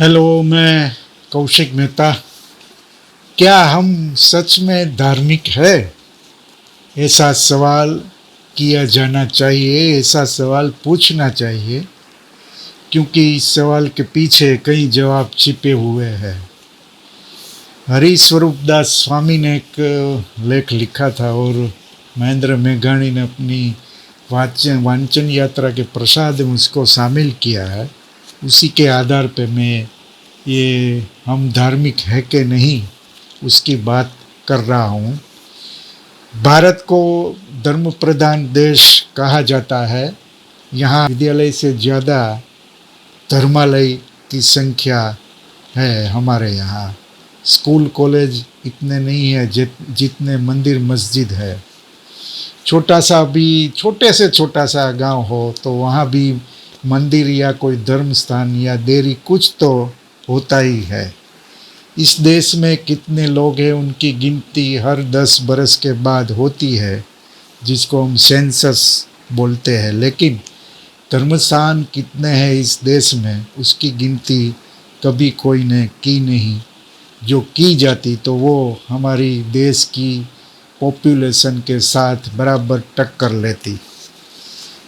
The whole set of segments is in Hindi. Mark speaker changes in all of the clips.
Speaker 1: हेलो, मैं कौशिक मेहता। क्या हम सच में धार्मिक है? ऐसा सवाल किया जाना चाहिए, ऐसा सवाल पूछना चाहिए, क्योंकि इस सवाल के पीछे कई जवाब छिपे हुए हैं। हरि स्वरूप दास स्वामी ने एक लेख लिखा था और महेंद्र मेघाणी ने अपनी वांचन यात्रा के प्रसाद में उसको शामिल किया है। उसी के आधार पे मैं ये हम धार्मिक है कि नहीं उसकी बात कर रहा हूँ। भारत को धर्म प्रधान देश कहा जाता है। यहाँ विद्यालय से ज़्यादा धर्मालय की संख्या है। हमारे यहाँ स्कूल कॉलेज इतने नहीं है जितने मंदिर मस्जिद है। छोटे से छोटा सा गांव हो तो वहाँ भी मंदिर या कोई धर्म स्थान या देरी कुछ तो होता ही है। इस देश में कितने लोग हैं उनकी गिनती हर 10 बरस के बाद होती है, जिसको हम सेंसस बोलते हैं। लेकिन धर्मस्थान कितने हैं इस देश में उसकी गिनती कभी कोई ने की नहीं। जो की जाती तो वो हमारी देश की पॉपुलेशन के साथ बराबर टक्कर लेती।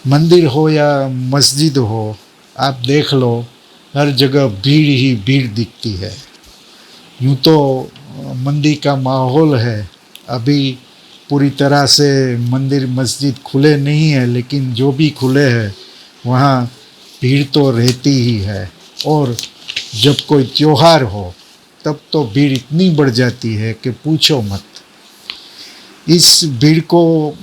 Speaker 1: मंदिर हो या मस्जिद हो, आप देख लो, हर जगह भीड़ ही भीड़ दिखती है। यूँ तो मंदी का माहौल है, अभी पूरी तरह से मंदिर मस्जिद खुले नहीं है, लेकिन जो भी खुले हैं वहाँ भीड़ तो रहती ही है। और जब कोई त्योहार हो तब तो भीड़ इतनी बढ़ जाती है कि पूछो मत। इस भीड़ को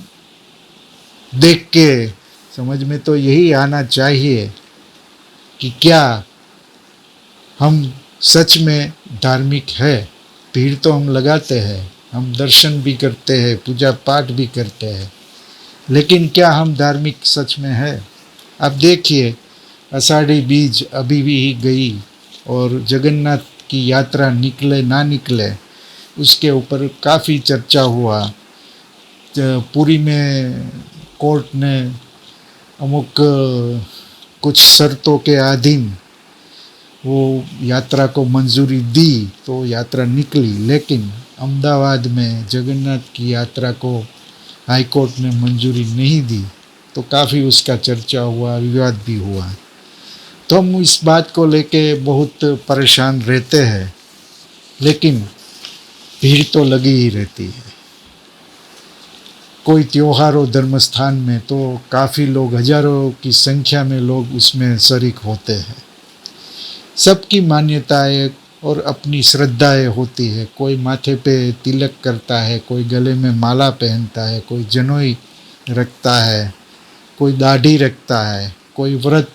Speaker 1: देख के समझ में तो यही आना चाहिए कि क्या हम सच में धार्मिक है। भीड़ तो हम लगाते हैं, हम दर्शन भी करते हैं, पूजा पाठ भी करते हैं, लेकिन क्या हम धार्मिक सच में है? आप देखिए, आषाढ़ी बीज अभी भी गई और जगन्नाथ की यात्रा निकले ना निकले उसके ऊपर काफ़ी चर्चा हुआ। पुरी में कोर्ट ने अमुक कुछ शर्तों के अधीन वो यात्रा को मंजूरी दी तो यात्रा निकली, लेकिन अहमदाबाद में जगन्नाथ की यात्रा को हाई कोर्ट ने मंजूरी नहीं दी तो काफ़ी उसका चर्चा हुआ, विवाद भी हुआ। तो हम इस बात को लेके बहुत परेशान रहते हैं, लेकिन भीड़ तो लगी ही रहती है। कोई त्योहार हो धर्म स्थान में तो काफ़ी लोग, हजारों की संख्या में लोग उसमें शरीक होते हैं। सबकी मान्यताएं और अपनी श्रद्धाएं होती है। कोई माथे पे तिलक करता है, कोई गले में माला पहनता है, कोई जनेऊ रखता है, कोई दाढ़ी रखता है, कोई व्रत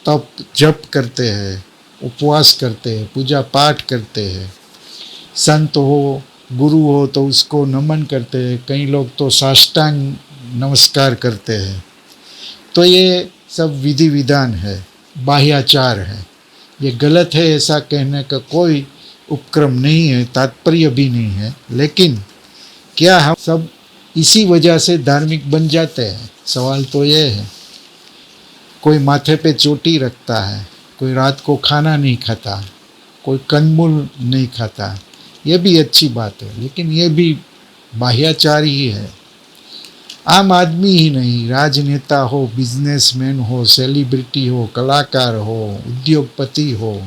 Speaker 1: तप जप करते हैं, उपवास करते हैं, पूजा पाठ करते हैं। संत हो, गुरु हो तो उसको नमन करते हैं, कई लोग तो साष्टांग नमस्कार करते हैं। तो ये सब विधि विधान है, बाह्याचार है। ये गलत है ऐसा कहने का कोई उपक्रम नहीं है, तात्पर्य भी नहीं है। लेकिन क्या हम सब इसी वजह से धार्मिक बन जाते हैं? सवाल तो ये है। कोई माथे पे चोटी रखता है, कोई रात को खाना नहीं खाता, कोई कंदमूल नहीं खाता, ये भी अच्छी बात है, लेकिन ये भी बाह्याचार ही है। आम आदमी ही नहीं, राजनेता हो, बिजनेसमैन हो, सेलिब्रिटी हो, कलाकार हो, उद्योगपति हो,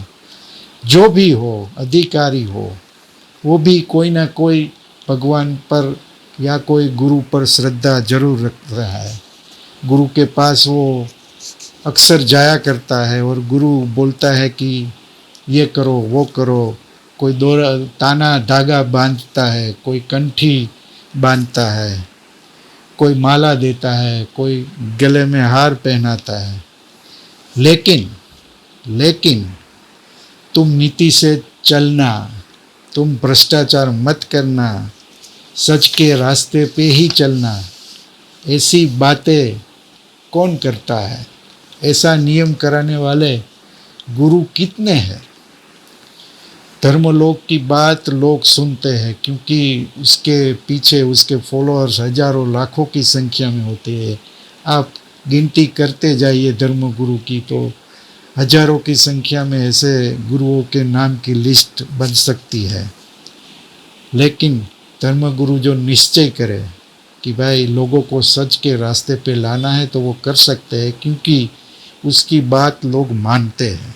Speaker 1: जो भी हो, अधिकारी हो, वो भी कोई ना कोई भगवान पर या कोई गुरु पर श्रद्धा जरूर रख रहा है। गुरु के पास वो अक्सर जाया करता है और गुरु बोलता है कि ये करो वो करो। कोई ताना धागा बांधता है, कोई कंठी बांधता है, कोई माला देता है, कोई गले में हार पहनाता है। लेकिन तुम नीति से चलना, तुम भ्रष्टाचार मत करना, सच के रास्ते पे ही चलना, ऐसी बातें कौन करता है? ऐसा नियम कराने वाले गुरु कितने हैं? धर्मलोक की बात लोग सुनते हैं क्योंकि उसके पीछे उसके फॉलोअर्स हजारों लाखों की संख्या में होते हैं। आप गिनती करते जाइए धर्मगुरु की तो हजारों की संख्या में ऐसे गुरुओं के नाम की लिस्ट बन सकती है, लेकिन धर्मगुरु जो निश्चय करे कि भाई लोगों को सच के रास्ते पे लाना है तो वो कर सकते हैं, क्योंकि उसकी बात लोग मानते हैं।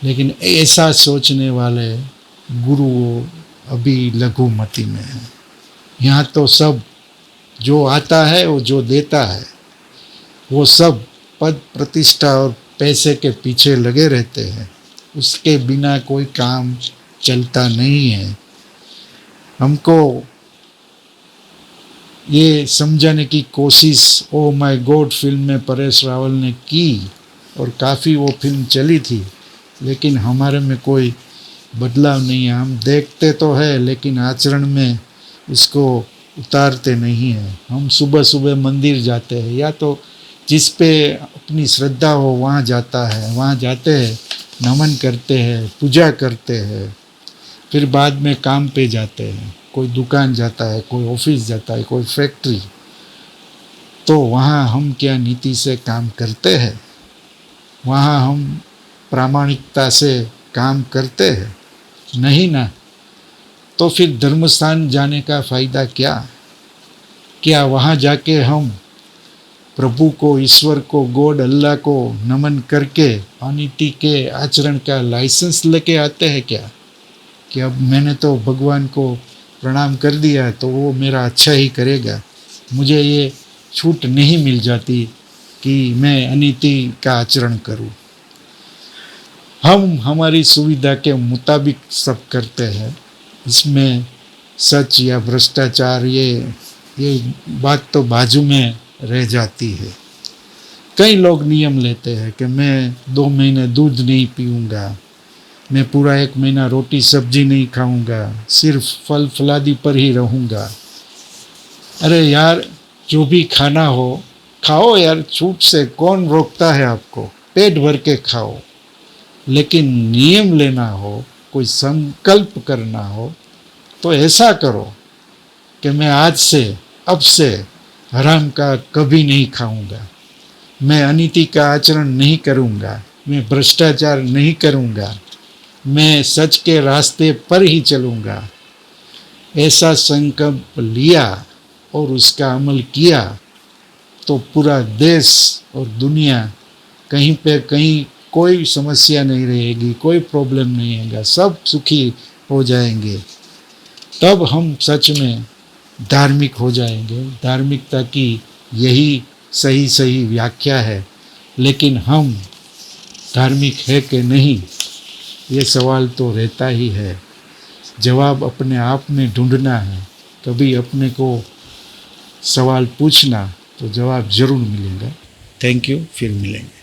Speaker 1: लेकिन ऐसा सोचने वाले गुरुओं अभी लघुमती में हैं। यहाँ तो सब जो आता है वो जो देता है वो सब पद प्रतिष्ठा और पैसे के पीछे लगे रहते हैं, उसके बिना कोई काम चलता नहीं है। हमको ये समझाने की कोशिश ओ माय गॉड फिल्म में परेश रावल ने की, और काफ़ी वो फिल्म चली थी, लेकिन हमारे में कोई बदलाव नहीं है। हम देखते तो है लेकिन आचरण में इसको उतारते नहीं हैं। हम सुबह सुबह मंदिर जाते हैं, या तो जिस पे अपनी श्रद्धा हो वहाँ जाता है, वहाँ जाते हैं, नमन करते हैं, पूजा करते हैं, फिर बाद में काम पे जाते हैं। कोई दुकान जाता है, कोई ऑफिस जाता है, कोई फैक्ट्री, तो वहाँ हम क्या नीति से काम करते हैं? वहाँ हम प्रामाणिकता से काम करते हैं? नहीं ना। तो फिर धर्मस्थान जाने का फ़ायदा क्या? क्या वहाँ जाके हम प्रभु को, ईश्वर को, गॉड अल्लाह को नमन करके अनीति के आचरण का लाइसेंस लेके आते हैं क्या? कि अब मैंने तो भगवान को प्रणाम कर दिया है तो वो मेरा अच्छा ही करेगा, मुझे ये छूट नहीं मिल जाती कि मैं अनीति का आचरण करूं। हम हमारी सुविधा के मुताबिक सब करते हैं। इसमें सच या भ्रष्टाचार ये बात तो बाजू में रह जाती है। कई लोग नियम लेते हैं कि मैं 2 महीने दूध नहीं पीऊँगा, मैं पूरा 1 महीना रोटी सब्जी नहीं खाऊंगा, सिर्फ फल फलादी पर ही रहूँगा। अरे यार, जो भी खाना हो खाओ यार, छूट से कौन रोकता है आपको? पेट भर के खाओ। लेकिन नियम लेना हो, कोई संकल्प करना हो, तो ऐसा करो कि मैं आज से, अब से हराम का कभी नहीं खाऊंगा, मैं अनीति का आचरण नहीं करूंगा, मैं भ्रष्टाचार नहीं करूंगा, मैं सच के रास्ते पर ही चलूँगा। ऐसा संकल्प लिया और उसका अमल किया तो पूरा देश और दुनिया, कहीं पे कहीं कोई समस्या नहीं रहेगी, कोई प्रॉब्लम नहीं आएगा, सब सुखी हो जाएंगे। तब हम सच में धार्मिक हो जाएंगे। धार्मिकता की यही सही सही व्याख्या है। लेकिन हम धार्मिक है कि नहीं, ये सवाल तो रहता ही है। जवाब अपने आप में ढूंढना है। कभी अपने को सवाल पूछना तो जवाब ज़रूर मिलेगा। थैंक यू, फिर मिलेंगे।